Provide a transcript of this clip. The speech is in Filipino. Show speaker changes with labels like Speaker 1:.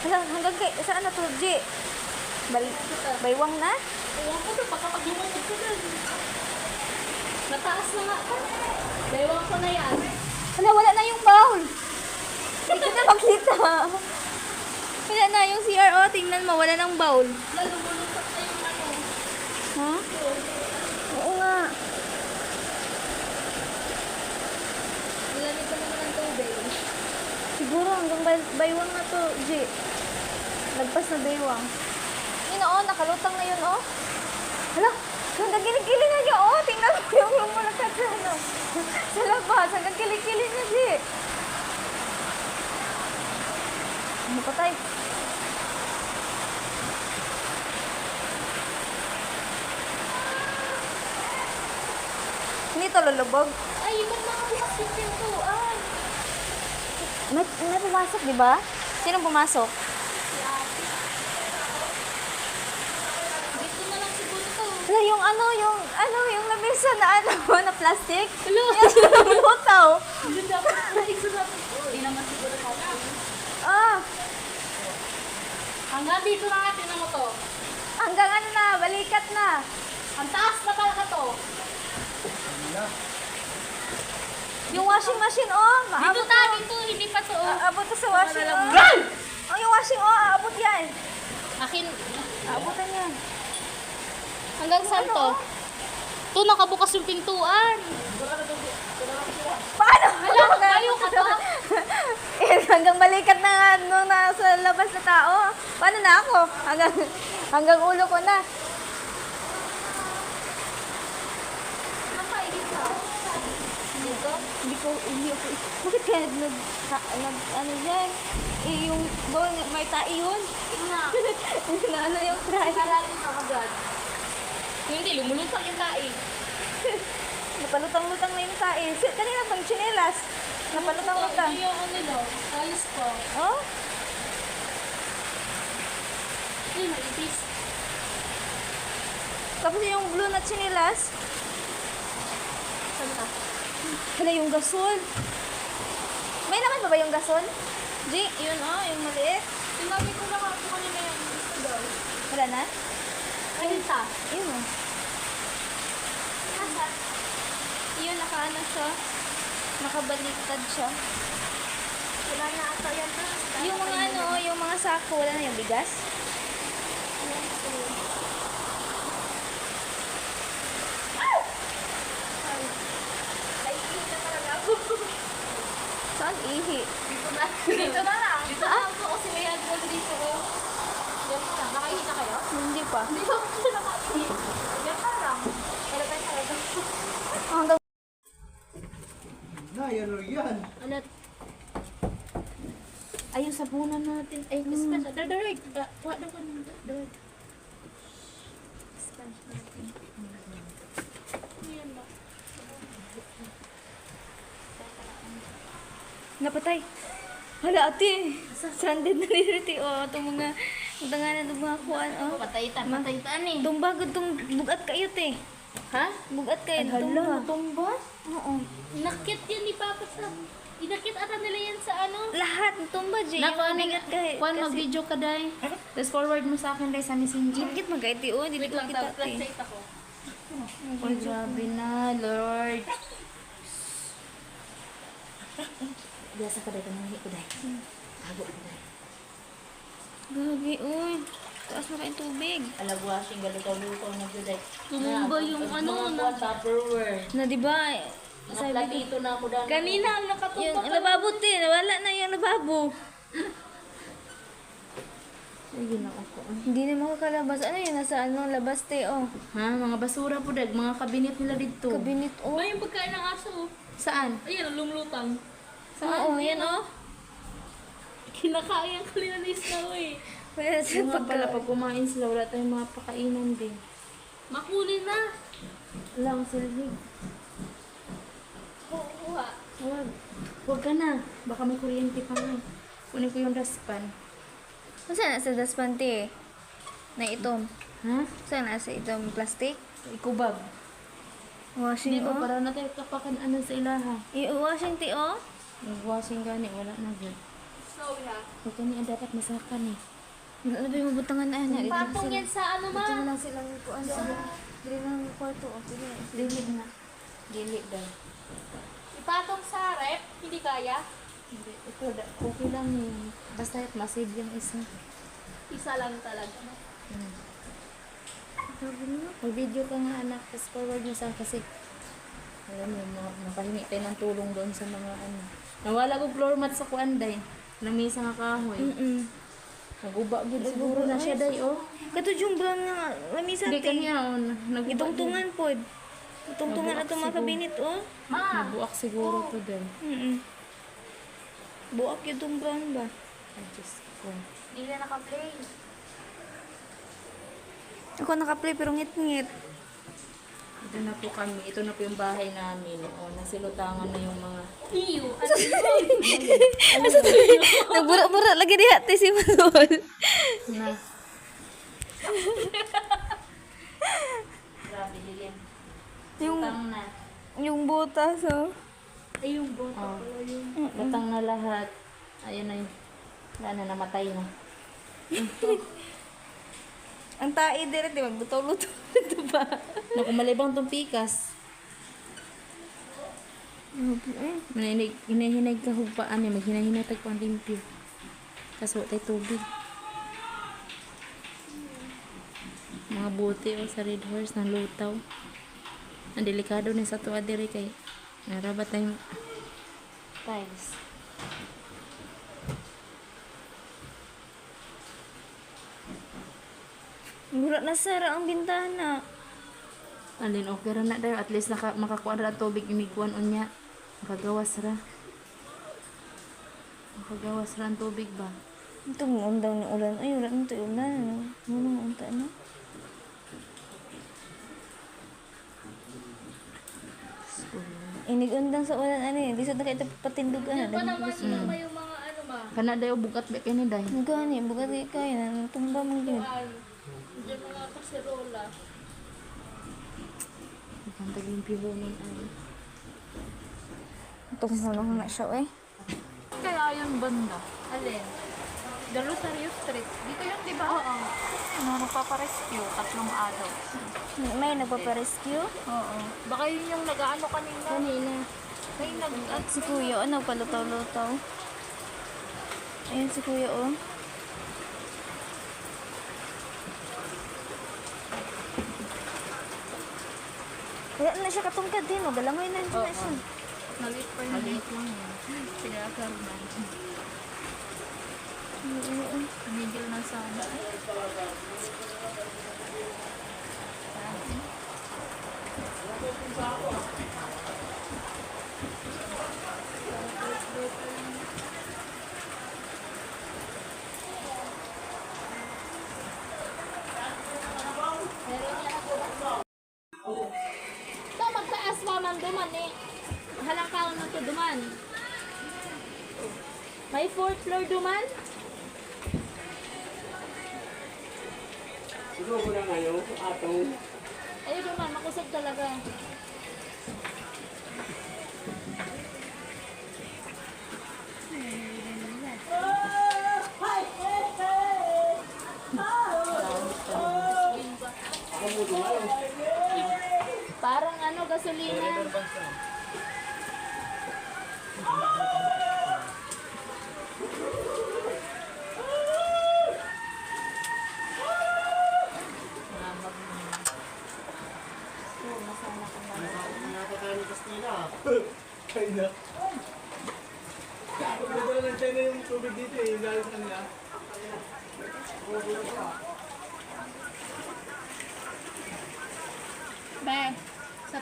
Speaker 1: Hala, hanggang kay, saan na to, G? Baywang na?
Speaker 2: Ewan ko doon, baka pag lumapit ko doon. Nataas na nga ka. Ewan ko na yan.
Speaker 1: Hala, wala na yung bowl. Hindi ko na makita. Wala na yung CRO, tingnan mo, wala nang bowl.
Speaker 2: Lumulupot na yung ano.
Speaker 1: Ha? Oo nga.
Speaker 2: Nilamig ko naman ng tubig.
Speaker 1: Siguro hanggang baywang na to, G. Lagpas na baywang. Yun oh, nakalutang na yun oh. Hala, hanggang kilikili na niya oh. Tingnan mo yung lumulakad sa ano. Sa labas, hanggang kilikili niya, G. Ano patay? Hindi to lulubog.
Speaker 2: Ay, ba't nakabukas yung pintuan?
Speaker 1: May pumasok, di ba? Sinong pumasok?
Speaker 2: Si ate. Dito na lang siguro to.
Speaker 1: Wala, yung lamesa na na plastic.
Speaker 2: Hello?
Speaker 1: Yung lutaw.
Speaker 2: Hindi dapat naigso natin. Hindi naman siguro kaya.
Speaker 1: Ah,
Speaker 2: Hanggang dito na nga, tinan mo to.
Speaker 1: hanggang ano na, balikat na.
Speaker 2: Ang taas na pala ka to.
Speaker 1: Yung washing machine, oh.
Speaker 2: Dito
Speaker 1: Maabot
Speaker 2: ta,
Speaker 1: to.
Speaker 2: dito, hindi pa to. Oh.
Speaker 1: Aabot to sa washing, oh.
Speaker 2: Gal!
Speaker 1: Oh, yung washing, oh, aabot yan.
Speaker 2: Akin,
Speaker 1: Aabotan yan.
Speaker 2: hanggang saan
Speaker 1: Ano,
Speaker 2: to?
Speaker 1: oh?
Speaker 2: To, nakabukas yung pintuan.
Speaker 1: Paano?
Speaker 2: Hala, layo ka to.
Speaker 1: Hanggang balikat na nga nung nasa labas na tao. Paano na ako? Hanggang ulo ko na.
Speaker 2: Nakaigit ka. Dito?
Speaker 1: Hindi ako, bakit kaya ano yan? Eh, yung bowl, may tai yun.
Speaker 2: Na.
Speaker 1: na ano yung try.
Speaker 2: Halalim ka agad. Hindi, lumulutang yung tae.
Speaker 1: Napalutang-lutang na yung tai. Kanina pang chinelas. Napalutang-lutang.
Speaker 2: Ito yung ano no, alis ko.
Speaker 1: Oh?
Speaker 2: Ay, naipis.
Speaker 1: Tapos yung blue na chinelas.
Speaker 2: Saan ka?
Speaker 1: Hala, yung gasol. May naman pa ba yung gasol? G, yun oh, yung maliit.
Speaker 2: Sinabi ko na nga po kanina yung gusto daw.
Speaker 1: Wala na?
Speaker 2: Ayun sa.
Speaker 1: Yun oh.
Speaker 2: Nasa?
Speaker 1: Yun, nakaano siya. Nakabaliktad siya.
Speaker 2: Wala na ata yan na.
Speaker 1: Yung mga ano, yung mga sako, wala na yung bigas. Saan ihi?
Speaker 2: Dito na. Dito na lang. Dito na lang po kasi may hagdan dito. Diyan pa lang. Nakahita kayo?
Speaker 1: Hindi pa.
Speaker 2: Hindi pa po siya nakahita. Diyan pa lang. Kaya tayo sa hagdan.
Speaker 1: Hanggang
Speaker 3: Na, yan o yan.
Speaker 2: Ano? Ay, yung sabunan natin. Ay, sponge. Dadarag. Wala ko nang dadarag. Sponge natin. Ayan ba?
Speaker 1: napatay. Hala, ate. Stranded na rin, oh. Itong mga, tanganan ng mga kuwan, oh.
Speaker 2: Patay-tan. Patay-tan eh.
Speaker 1: Tumbagod tong bugat kayo, te.
Speaker 2: Ha?
Speaker 1: Bugat kayo,
Speaker 2: Hala,
Speaker 1: tumba.
Speaker 2: tumba?
Speaker 1: Oo.
Speaker 2: Nakit yan ni Papa sa... Inakit ata nila yan sa ano?
Speaker 1: Lahat, tumba, G.
Speaker 2: Naku,
Speaker 1: Yung bigat kayo.
Speaker 2: Juan, mag-video ka, Day. Tapos forward mo sa akin, Day, sa messenger.
Speaker 1: Ingit magaiti, oh. Hindi
Speaker 2: Wait
Speaker 1: ko
Speaker 2: lang,
Speaker 1: kita, te.
Speaker 2: translate ako. Ay, grabe na, Lord. Biasa ka, Day, kanahi ko, Day. Tago ko, Day.
Speaker 1: Gagi, uy. Taas na kayong tubig.
Speaker 2: Alagwashing, galutaw-lutaw na ko, Day.
Speaker 1: Tumumba yung ano,
Speaker 2: Mga Tupperware.
Speaker 1: Na, di ba?
Speaker 2: Mga
Speaker 1: Sabi ko,
Speaker 2: platito na ako, Dan. Kanina, ang nakatumba
Speaker 1: yung lababo, te. Nawala na yung lababo.
Speaker 2: Sige na ako.
Speaker 1: Hindi na makakalabas. Ano yun? Nasa ano, labas, te, oh.
Speaker 2: Ha? Mga basura po, Dag. Mga kabinet nila dito.
Speaker 1: Kabinet, oh.
Speaker 2: Ay, yung pagkain ng aso. Saan? Ayan, lumlutang.
Speaker 1: Oo, yan, oh.
Speaker 2: Kinakain ko nila ni Snow eh.
Speaker 1: Wala sa
Speaker 2: Yung nga pala,
Speaker 1: pagka...
Speaker 2: pag kumain sila, wala tayong mga pakainan din. Makunin na! Wala akong silhig.
Speaker 1: Kuha.
Speaker 2: Huwag. Huwag ka na. Baka may kuryente pa nga. Kunin ko yung dustpan.
Speaker 1: Saan nasa daspan, te? Na itom.
Speaker 2: Ha?
Speaker 1: Saan nasa itom? Plastic?
Speaker 2: Ikubag.
Speaker 1: Washing,
Speaker 2: Hindi ba
Speaker 1: oh.
Speaker 2: para natin kapakan ano sa ilaha?
Speaker 1: I-washing, te, oh.
Speaker 2: Nag-washing gani, wala na dyan.
Speaker 1: Snowy ha?
Speaker 2: Huwag ka niya dapat masakan eh.
Speaker 1: Ano ba yung mabutangan na yan?
Speaker 2: Patong yan sa ano
Speaker 1: Dito na
Speaker 2: ma?
Speaker 1: lang silang kuan sa dili na ng kwarto. O, sige.
Speaker 2: Gilid na. Gilid daw.
Speaker 1: Ipatong sa rep, hindi kaya.
Speaker 2: Hindi, ito, okay lang yun. Basta masave yung isa.
Speaker 1: Isa lang talaga.
Speaker 2: Mag-video ka nga anak, tapos forward mo sa kasi alam mo, mapahingi tayo ng tulong doon sa mga ano. Nawala ko floor mat sa kuanday. Lamisa nga kahoy. Naguba gud siguro na siya day oh.
Speaker 1: Kato yung brown nga, lamisa
Speaker 2: Hindi kanya oh, naguba.
Speaker 1: Itungtungan po. Itungtungan
Speaker 2: Nabuak
Speaker 1: ato mga
Speaker 2: siguro.
Speaker 1: kabinit, oh.
Speaker 2: Nabuak siguro to day.
Speaker 1: Buak yung tong brown ba?
Speaker 2: Ay, Diyos ko.
Speaker 1: Hindi na naka-play. Ako naka-play pero ngit-ngit.
Speaker 2: Ito na po kami. Ito na po yung bahay namin. O, nasilutangan na yung mga...
Speaker 1: Nagbura-bura lagi di hati si Manol.
Speaker 2: Na. Grabe, dilim.
Speaker 1: Yung,
Speaker 2: Lutang na.
Speaker 1: yung butas, oh.
Speaker 2: Ay, yung bota pala yun. Lutang na lahat. Ayun na yun. Wala na, namatay na.
Speaker 1: Ang tae direct, di maglutaw-lutaw dito ba?
Speaker 2: Naku, malibang tong pikas. Hinahinay ka hugpaan eh. Maghinahinatag pang limpyo. Kaso tayo tubig. Mga buti o sa Red Horse na lutaw. Ang delikado na sa tuwa diri kay naraba tayong tiles.
Speaker 1: Mura na sara ang bintana.
Speaker 2: Alin, okay ra na daw. At least makakuha ra tubig imiguan unya. Makagawas ra. Makagawas ra ang tubig ba?
Speaker 1: Ito mo undaw ng ulan. Ay, ulan ito ulan. Muna unta na. Inig-undang sa ulan, ano eh. Di sa na kayo patindugan.
Speaker 2: Kana daw bugat ba kini day.
Speaker 1: Gani, bugat kayo kaya. Tumba mong yun.
Speaker 2: Ang taglimpyo ho nun ay.
Speaker 1: Itong hunong na siya, eh.
Speaker 2: Kaya yung banda.
Speaker 1: Alin?
Speaker 2: The Rosario Street. Dito yun, di ba?
Speaker 1: Oo.
Speaker 2: Ano, nagpaparescue. 3 araw.
Speaker 1: May nagpaparescue?
Speaker 2: Oo. Baka yun yung nag-ano kanina.
Speaker 1: Kanina.
Speaker 2: May
Speaker 1: At si Kuya, ano, palutaw-lutaw. Ayun si Kuya, oh. Kaya na siya katungkad din, oh. Galangoy na siya na siya.
Speaker 2: Maliit pa yun. Maliit lang yun. Sinakal na. Tumigil na sana.
Speaker 1: Ito, magtaas mo man duman eh. Halakaw na to duman. May 4th floor duman?
Speaker 3: Siguro ko na ngayon, atong
Speaker 1: Ayun duman, makusog talaga. Parang ano, gasolina.
Speaker 3: Kaya na. Nagdala ng China yung tubig dito eh, dahil sa kanila.
Speaker 1: Be, sa